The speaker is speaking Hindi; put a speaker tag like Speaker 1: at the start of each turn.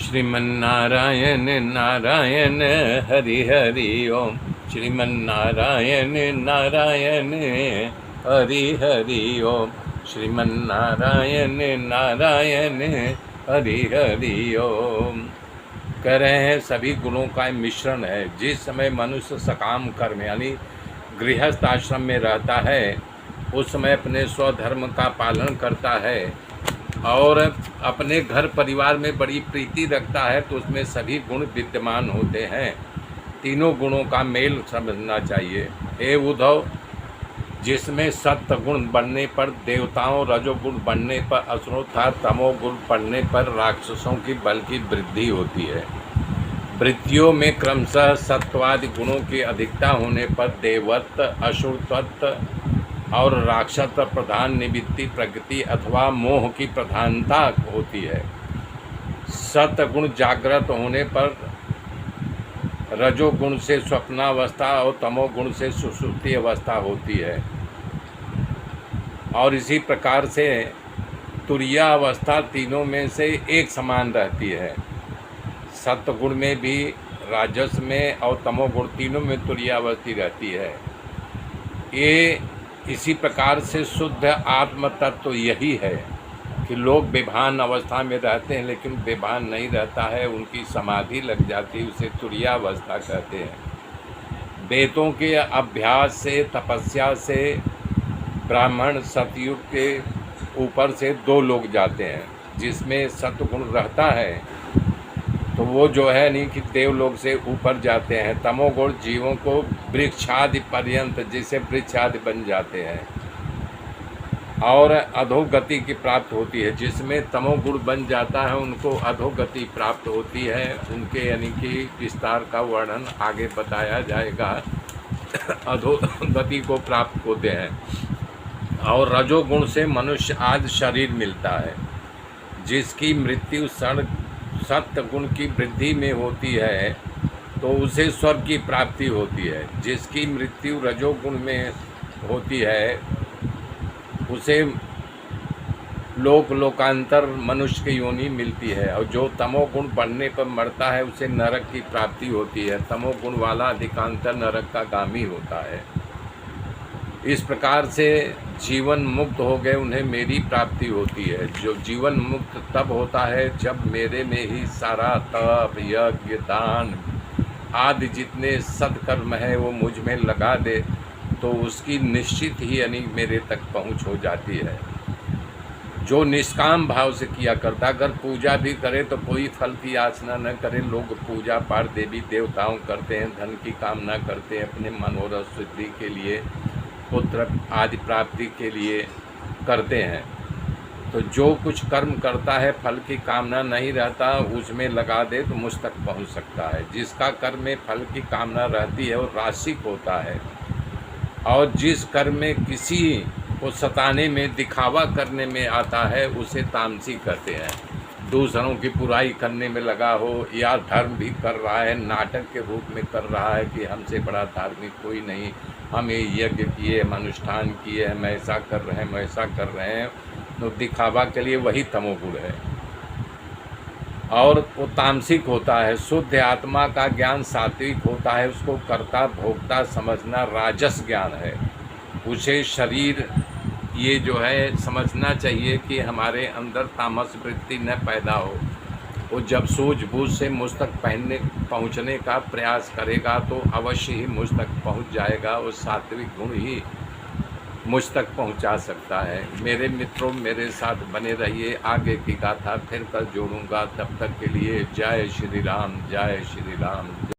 Speaker 1: श्रीमन्नारायण नारायण हरि हरि ओम। श्रीमन्नारायण नारायण हरि हरि ओम। श्रीमन्नारायण नारायण हरि हरि ओम। कह रहे हैं सभी गुणों का मिश्रण है। जिस समय मनुष्य सकाम कर्म यानी गृहस्थ आश्रम में रहता है उस समय अपने स्वधर्म का पालन करता है और अपने घर परिवार में बड़ी प्रीति रखता है तो उसमें सभी गुण विद्यमान होते हैं। तीनों गुणों का मेल समझना चाहिए। हे उद्धव, जिसमें सत्य गुण बढ़ने पर देवताओं, रजोगुण बढ़ने पर असुरों तथा तमोगुण बढ़ने पर राक्षसों की बल की वृद्धि होती है। वृत्तियों में क्रमशः सत्वादि गुणों की अधिकता होने पर देवत्व, असुरत्व और राक्षस प्रधान निवृत्ति प्रकृति अथवा मोह की प्रधानता होती है। सत्गुण जागृत होने पर रजोगुण से स्वप्नावस्था और तमोगुण से सुषुप्ति अवस्था होती है और इसी प्रकार से तुरीया अवस्था तीनों में से एक समान रहती है। सत्गुण में भी, राजस में और तमोगुण तीनों में तुरीयावस्था रहती है। ये इसी प्रकार से शुद्ध आत्म तत्व तो यही है कि लोग बेभान अवस्था में रहते हैं लेकिन बेभान नहीं रहता है, उनकी समाधि लग जाती है, उसे तुरीयावस्था कहते हैं। वेदों के अभ्यास से, तपस्या से ब्राह्मण सतयुग के ऊपर से दो लोग जाते हैं। जिसमें सत्गुण रहता है तो वो जो है नहीं कि देवलोक से ऊपर जाते हैं। तमोगुण जीवों को वृक्षादि पर्यंत जैसे वृक्षादि बन जाते हैं और अधोगति की प्राप्त होती है। जिसमें तमोगुण बन जाता है उनको अधोगति प्राप्त होती है। उनके यानी कि विस्तार का वर्णन आगे बताया जाएगा। अधोगति को प्राप्त होते हैं और रजोगुण से मनुष्य आदि शरीर मिलता है। जिसकी मृत्यु सत्य गुण की वृद्धि में होती है तो उसे स्वर्ग की प्राप्ति होती है। जिसकी मृत्यु रजोगुण में होती है उसे लोकांतर मनुष्य की योनि मिलती है और जो तमोगुण बढ़ने पर मरता है उसे नरक की प्राप्ति होती है। तमोगुण वाला अधिकांतर नरक का गामी होता है। इस प्रकार से जीवन मुक्त हो गए उन्हें मेरी प्राप्ति होती है। जो जीवन मुक्त तब होता है जब मेरे में ही सारा तप, यज्ञ, दान आदि जितने सत्कर्म है वो मुझ में लगा दे तो उसकी निश्चित ही यानी मेरे तक पहुंच हो जाती है। जो निष्काम भाव से किया करता, अगर पूजा भी करे तो कोई फल की याचना न करे। लोग पूजा पाठ देवी देवताओं करते हैं, धन की कामना करते हैं, अपने मनोरथ सिद्धि के लिए, पुत्र आदि प्राप्ति के लिए करते हैं। तो जो कुछ कर्म करता है फल की कामना नहीं रहता उसमें लगा दे तो मुझ तक पहुंच सकता है। जिसका कर्म में फल की कामना रहती है वो राशिक होता है और जिस कर्म में किसी को सताने में, दिखावा करने में आता है उसे तामसिक कहते हैं। दूसरों की बुराई करने में लगा हो या धर्म भी कर रहा है, नाटक के रूप में कर रहा है कि हमसे बड़ा धार्मिक कोई नहीं, हम ये यज्ञ किए, हम अनुष्ठान किए, हम ऐसा कर रहे हैं, हम ऐसा कर रहे हैं, तो दिखावा के लिए वही तमोगुण है और वो तामसिक होता है। शुद्ध आत्मा का ज्ञान सात्विक होता है। उसको कर्ता भोक्ता समझना राजस ज्ञान है। उसे शरीर ये जो है समझना चाहिए कि हमारे अंदर तामस वृत्ति न पैदा हो। वो जब सूझबूझ से मुझ तक पहुँचने का प्रयास करेगा तो अवश्य ही मुझ तक पहुँच जाएगा। वो सात्विक गुण ही मुझ तक पहुँचा सकता है। मेरे मित्रों, मेरे साथ बने रहिए। आगे की गाथा फिर कल जोड़ूंगा। तब तक के लिए जय श्री राम, जय श्री राम।